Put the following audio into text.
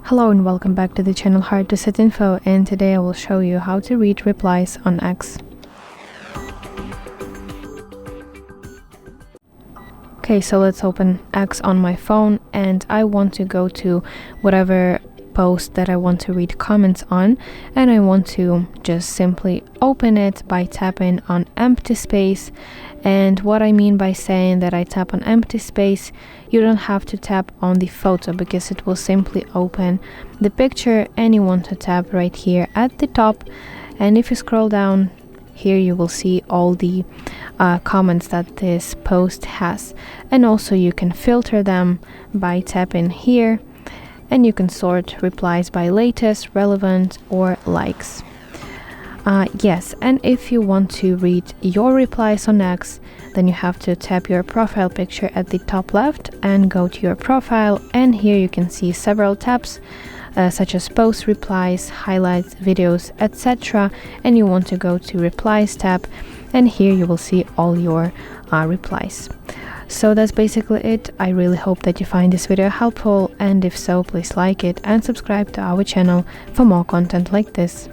Hello and welcome back to the channel HardReset.Info, and today I will show you how to read replies on X. Okay, so let's open X on my phone, and I want to go to whatever post that I want to read comments on, and I want to just simply open it by tapping on empty space. And what I mean by saying that I tap on empty space, you don't have to tap on the photo because it will simply open the picture, and you want to tap right here at the top. And if you scroll down here, you will see all the comments that this post has, and also you can filter them by tapping here, and you can sort replies by latest, relevant, or likes. Yes, and if you want to read your replies on X, then you have to tap your profile picture at the top left and go to your profile, and here you can see several tabs such as post replies, highlights, videos, etc. And you want to go to replies tab, and here you will see all your replies. So that's basically it. I really hope that you find this video helpful, and if so, please like it and subscribe to our channel for more content like this.